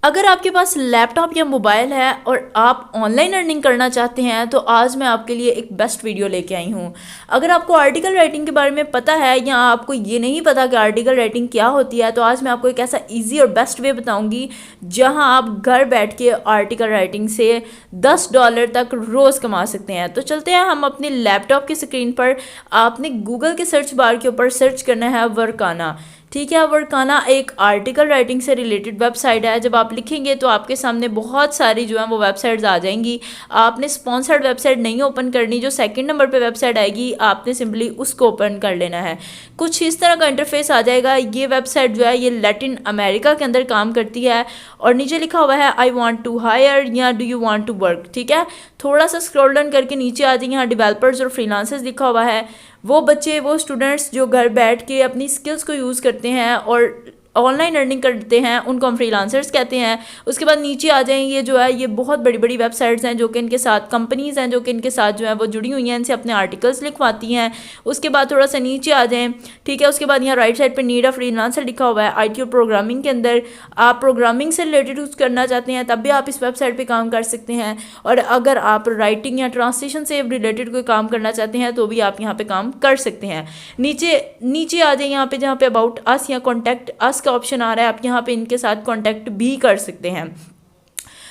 अगर आपके पास लैपटॉप या मोबाइल है और आप ऑनलाइन अर्निंग करना चाहते हैं तो आज मैं आपके लिए एक बेस्ट वीडियो लेके आई हूँ। अगर आपको आर्टिकल राइटिंग के बारे में पता है या आपको ये नहीं पता कि आर्टिकल राइटिंग क्या होती है, तो आज मैं आपको एक ऐसा इजी और बेस्ट वे बताऊँगी जहाँ आप घर बैठ के आर्टिकल राइटिंग से $10 तक रोज़ कमा सकते हैं। तो चलते हैं हम अपने लैपटॉप की स्क्रीन पर। आपने गूगल के सर्च बार के ऊपर सर्च करना है वर्काना। ठीक है, वर्काना एक आर्टिकल राइटिंग से रिलेटेड वेबसाइट है। जब आप लिखेंगे तो आपके सामने बहुत सारी जो है वो वेबसाइट्स आ जाएंगी। आपने स्पॉन्सर्ड वेबसाइट नहीं ओपन करनी, जो सेकंड नंबर पे वेबसाइट आएगी आपने सिंपली उसको ओपन कर लेना है। कुछ इस तरह का इंटरफेस आ जाएगा। ये वेबसाइट जो है ये लैटिन अमेरिका के अंदर काम करती है और नीचे लिखा हुआ है आई वॉन्ट टू हायर या do you want to work. ठीक है, थोड़ा सा स्क्रॉल डाउन करके नीचे आ जाएंगे, यहाँ डेवलपर्स और फ्रीलांसर्स लिखा हुआ है। वो बच्चे, वो स्टूडेंट्स जो घर बैठ के अपनी स्किल्स को यूज़ करते हैं और ऑनलाइन अर्निंग करते हैं, उनको हम फ्रीलांसर्स कहते हैं। उसके बाद नीचे आ जाएंगे, ये जो है ये बहुत बड़ी बड़ी वेबसाइट्स हैं जो कि इनके साथ कंपनीज़ हैं जो कि इनके साथ जो है वो जुड़ी हुई हैं, इनसे अपने आर्टिकल्स लिखवाती हैं। उसके बाद थोड़ा सा नीचे आ जाएं, ठीक है। उसके बाद यहाँ राइट साइड पर नीड ऑफ फ्रीलांसर लिखा हुआ है। IT और प्रोग्रामिंग के अंदर आप प्रोग्रामिंग से रिलेटेड यूज़ करना चाहते हैं तब भी आप इस वेबसाइट पर काम कर सकते हैं, और अगर आप राइटिंग या ट्रांसलेशन से रिलेटेड कोई काम करना चाहते हैं तो भी आप यहाँ पे काम कर सकते हैं। नीचे नीचे आ जाए यहाँ पे, जहाँ पे अबाउट अस या कॉन्टैक्ट अस का ऑप्शन आ रहा है, आप यहाँ पे इनके साथ कांटेक्ट भी कर सकते हैं।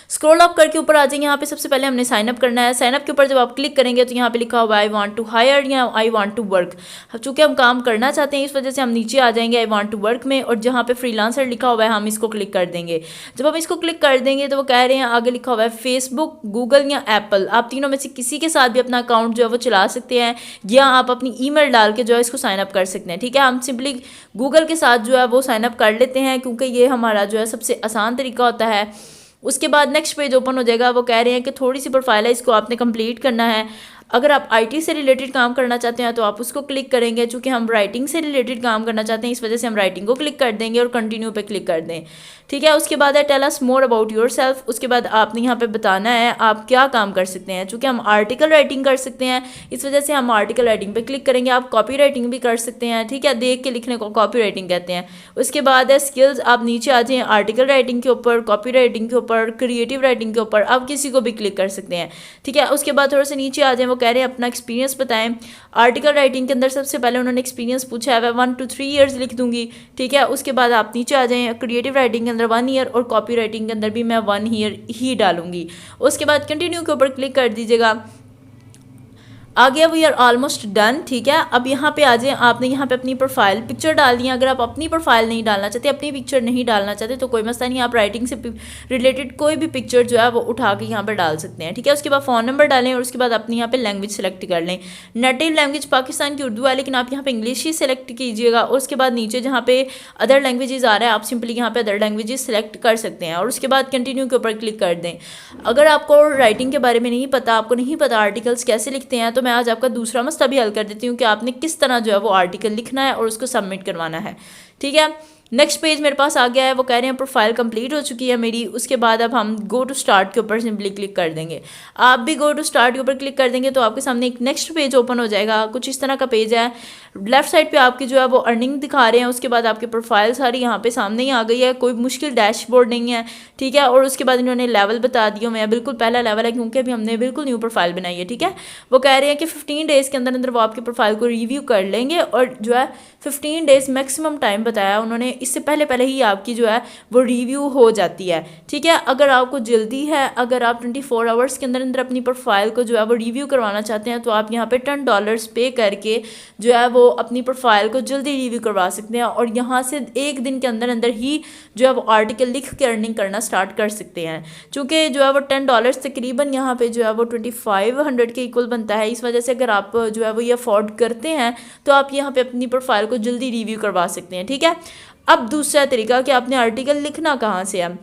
स्क्रॉल अप करके ऊपर आ जाएंगे, यहाँ पे सबसे पहले हमने साइन अप करना है। साइन अप के ऊपर जब आप क्लिक करेंगे तो यहाँ पे लिखा हुआ है आई वांट टू हायर या आई वांट टू वर्क। चूँकि हम काम करना चाहते हैं इस वजह से हम नीचे आ जाएंगे आई वांट टू वर्क में, और जहाँ पे फ्रीलांसर लिखा हुआ है हम इसको क्लिक कर देंगे। जब हम इसको क्लिक कर देंगे तो वो कह रहे हैं, आगे लिखा हुआ है फेसबुक, गूगल या एप्पल, आप तीनों में से किसी के साथ भी अपना अकाउंट जो है वो चला सकते हैं, या आप अपनी ईमेल डाल के जो है इसको साइन अप कर सकते हैं। ठीक है, हम सिंपली गूगल के साथ जो है वो साइन अप कर लेते हैं क्योंकि ये हमारा जो है सबसे आसान तरीका होता है। उसके बाद नेक्स्ट पेज ओपन हो जाएगा। वो कह रहे हैं कि थोड़ी सी प्रोफाइल है, इसको आपने कंप्लीट करना है। अगर आप IT से रिलेटेड काम करना चाहते हैं तो आप उसको क्लिक करेंगे। चूँकि हम राइटिंग से रिलेटेड काम करना चाहते हैं इस वजह से हम राइटिंग को क्लिक कर देंगे और कंटिन्यू पे क्लिक कर दें। ठीक है, उसके बाद है tell us more about yourself. उसके बाद आपने यहाँ पे बताना है आप क्या काम कर सकते हैं। चूँकि हम आर्टिकल राइटिंग कर सकते हैं इस वजह से हम आर्टिकल राइटिंग पे क्लिक करेंगे। आप कॉपी राइटिंग भी कर सकते हैं, ठीक है, देख के लिखने को कॉपी राइटिंग कहते हैं। उसके बाद है स्किल्स, आप नीचे आ जाएँ आर्टिकल राइटिंग के ऊपर, कॉपी राइटिंग के ऊपर, क्रिएटिव राइटिंग के ऊपर, आप किसी को भी क्लिक कर सकते हैं। ठीक है, उसके बाद थोड़ा सा नीचे आ जाएँ, वो कह रहे हैं अपना एक्सपीरियंस बताएं। आर्टिकल राइटिंग के अंदर सबसे पहले उन्होंने एक्सपीरियंस पूछा है, 1 to 3 ईयर्स लिख दूंगी। ठीक है, उसके बाद आप नीचे आ जाएं, क्रिएटिव राइटिंग के अंदर 1 ईयर और कॉपी राइटिंग के अंदर भी मैं 1 ईयर ही डालूंगी। उसके बाद कंटिन्यू के ऊपर क्लिक कर दीजिएगा। आ गया, वी आर ऑलमोस्ट डन। ठीक है, अब यहाँ पे आ जाए, आपने यहाँ पे अपनी प्रोफाइल पिक्चर डाल दी है। अगर आप अपनी प्रोफाइल नहीं डालना चाहते, अपनी पिक्चर नहीं डालना चाहते तो कोई मसला नहीं, आप राइटिंग से रिलेटेड कोई भी पिक्चर जो है वो उठा के यहाँ पे डाल सकते हैं। ठीक है, उसके बाद फ़ोन नंबर डालें और उसके बाद अपनी यहाँ पे लैंग्वेज सेलेक्ट कर लें। नेटिव लैंग्वेज पाकिस्तान की उर्दू है, लेकिन आप यहाँ पे इंग्लिश ही सेलेक्ट कीजिएगा। और उसके बाद नीचे जहाँ पे अदर लैंग्वेजेस आ रहा है आप सिंपली यहाँ पे अदर लैंग्वेजेस सेलेक्ट कर सकते हैं, और उसके बाद कंटिन्यू के ऊपर क्लिक कर दें। अगर आपको राइटिंग के बारे में नहीं पता, आपको नहीं पता आर्टिकल्स कैसे लिखते हैं, तो मैं आज आपका दूसरा मसला भी हल कर देती हूँ कि आपने किस तरह जो है वो आर्टिकल लिखना है और उसको सबमिट करवाना है। ठीक है, नेक्स्ट पेज मेरे पास आ गया है। वो कह रहे हैं प्रोफाइल कंप्लीट हो चुकी है मेरी। उसके बाद अब हम गो टू स्टार्ट के ऊपर सिंपली क्लिक कर देंगे। आप भी गो टू स्टार्ट के ऊपर क्लिक कर देंगे तो आपके सामने एक नेक्स्ट पेज ओपन हो जाएगा। कुछ इस तरह का पेज है। लेफ्ट साइड पे आपकी जो है वो अर्निंग दिखा रहे हैं। उसके बाद आपकी प्रोफाइल सारी यहाँ पे सामने ही आ गई है, कोई मुश्किल डैशबोर्ड नहीं है। ठीक है, और उसके बाद इन्होंने लेवल बता दिया। मैं बिल्कुल पहला लेवल है क्योंकि अभी हमने बिल्कुल न्यू प्रोफाइल बनाई है। ठीक है, वो कह रहे हैं कि 15 डेज़ के अंदर अंदर वो आपकी प्रोफाइल को रिव्यू कर लेंगे, और जो है 15 डेज़ मैक्सिमम टाइम बताया उन्होंने, इससे पहले ही आपकी जो है वो रिव्यू हो जाती है। ठीक है, अगर आपको जल्दी है, अगर आप 24 आवर्स के अंदर अंदर अपनी प्रोफाइल को जो है वो रिव्यू करवाना चाहते हैं तो आप यहाँ पे $10 पे करके जो है वो अपनी प्रोफाइल को जल्दी रिव्यू करवा सकते हैं, और यहाँ से एक दिन के अंदर अंदर ही जो है वो आर्टिकल लिख के अर्निंग करना स्टार्ट कर सकते हैं। चूँकि जो है वो $10 तकरीबन यहाँ पे जो है वो 2500 के इक्वल बनता है। इस वजह से अगर आप जो है वो ये अफोर्ड करते हैं तो आप यहाँ पे अपनी प्रोफाइल को जल्दी रिव्यू करवा सकते हैं। ठीक है, अब दूसरा तरीका कि आपने आर्टिकल लिखना कहाँ से है।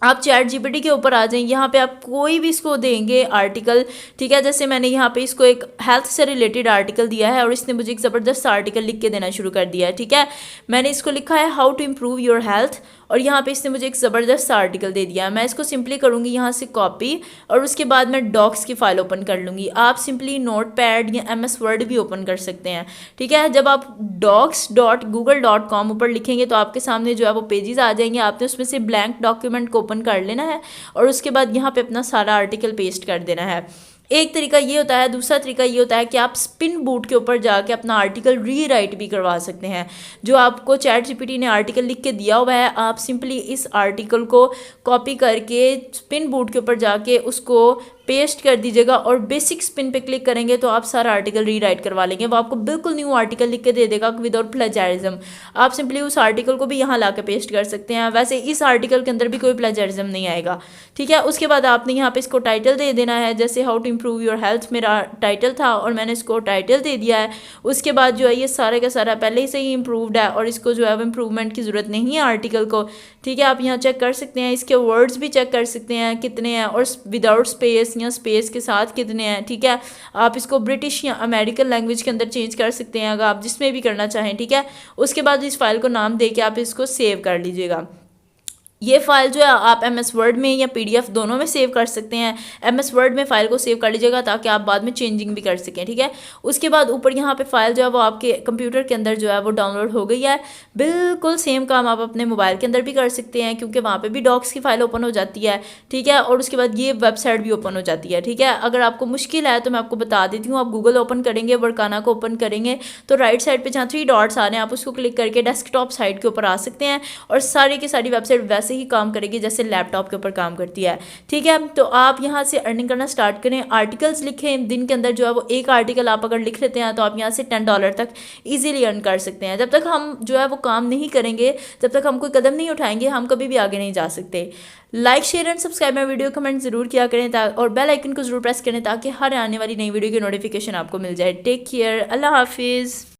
आप ChatGPT के ऊपर आ जाएं, यहाँ पे आप कोई भी इसको देंगे आर्टिकल। ठीक है, जैसे मैंने यहाँ पे इसको एक हेल्थ से रिलेटेड आर्टिकल दिया है और इसने मुझे एक ज़बरदस्त आर्टिकल लिख के देना शुरू कर दिया है। ठीक है, मैंने इसको लिखा है how to improve your health, और यहाँ पे इसने मुझे एक ज़बरदस्त सा आर्टिकल दे दिया है। मैं इसको सिंपली करूँगी यहाँ से कॉपी और उसके बाद मैं डॉक्स की फ़ाइल ओपन कर लूँगी। आप सिंपली नोटपैड या MS वर्ड भी ओपन कर सकते हैं, ठीक है। जब आप docs.google.com ऊपर लिखेंगे तो आपके सामने जो है वो पेजेस आ जाएंगे। आपने उसमें से ब्लैंक डॉक्यूमेंट को ओपन कर लेना है और उसके बाद यहाँ पे अपना सारा आर्टिकल पेस्ट कर देना है। एक तरीका ये होता है। दूसरा तरीका ये होता है कि आप स्पिन बूट के ऊपर जाके अपना आर्टिकल रीराइट भी करवा सकते हैं। जो आपको ChatGPT ने आर्टिकल लिख के दिया हुआ है, आप सिंपली इस आर्टिकल को कॉपी करके स्पिन बूट के ऊपर जाके उसको पेस्ट कर दीजिएगा और बेसिक स्पिन पे क्लिक करेंगे तो आप सारा आर्टिकल रीराइट करवा लेंगे। वो आपको बिल्कुल न्यू आर्टिकल लिख के दे देगा विदाउट प्लेजरिज्म। आप सिंपली उस आर्टिकल को भी यहाँ ला के पेस्ट कर सकते हैं। वैसे इस आर्टिकल के अंदर भी कोई प्लेजरिज्म नहीं आएगा, ठीक है। उसके बाद आपने यहाँ पे इसको टाइटल दे देना है। जैसे how to improve your health मेरा टाइटल था और मैंने इसको टाइटल दे दिया है। उसके बाद जो है ये सारे का सारा पहले ही से ही इम्प्रूवड है और इसको जो है वो इम्प्रूवमेंट की ज़रूरत नहीं है आर्टिकल को, ठीक है। आप यहाँ चेक कर सकते हैं, इसके वर्ड्स भी चेक कर सकते हैं कितने हैं और विदाउट स्पेस या स्पेस के साथ कितने हैं, ठीक है। आप इसको ब्रिटिश या अमेरिकन लैंग्वेज के अंदर चेंज कर सकते हैं अगर आप जिसमें भी करना चाहें, ठीक है। उसके बाद इस फाइल को नाम दे के आप इसको सेव कर लीजिएगा। ये फाइल जो है आप MS वर्ड में या PDF दोनों में सेव कर सकते हैं। MS वर्ड में फ़ाइल को सेव कर लीजिएगा ताकि आप बाद में चेंजिंग भी कर सकें, ठीक है। उसके बाद ऊपर यहाँ पे फाइल जो है वो आपके कंप्यूटर के अंदर जो है वो डाउनलोड हो गई है। बिल्कुल सेम काम आप अपने मोबाइल के अंदर भी कर सकते हैं क्योंकि वहाँ पे भी डॉक्स की फ़ाइल ओपन हो जाती है, ठीक है। और उसके बाद ये वेबसाइट भी ओपन हो जाती है, ठीक है। अगर आपको मुश्किल है तो मैं आपको बता देती हूँ। आप गूगल ओपन करेंगे, वर्काना को ओपन करेंगे तो राइट साइड पर जहाँ 3 डॉट्स आ रहे हैं आप उसको क्लिक करके डेस्कटॉप साइट के ऊपर आ सकते हैं और सारी की सारी वेबसाइट वैसे ही काम करेगी जैसे लैपटॉप के ऊपर काम करती है, ठीक है। तो आप यहाँ से अर्निंग करना स्टार्ट करें। आर्टिकल्स लिखें, दिन के अंदर जो है वो एक आर्टिकल आप अगर लिख लेते हैं तो आप यहाँ से $10 तक इजीली अर्न कर सकते हैं। जब तक हम जो है वो काम नहीं करेंगे, जब तक हम कोई कदम नहीं उठाएंगे, हम कभी भी आगे नहीं जा सकते। लाइक शेयर एंड सब्सक्राइब में वीडियो कमेंट जरूर किया करें और बेल आइकन को जरूर प्रेस करें ताकि हर आने वाली नई वीडियो की नोटिफिकेशन आपको मिल जाए। टेक केयर, अल्लाह हाफिज़।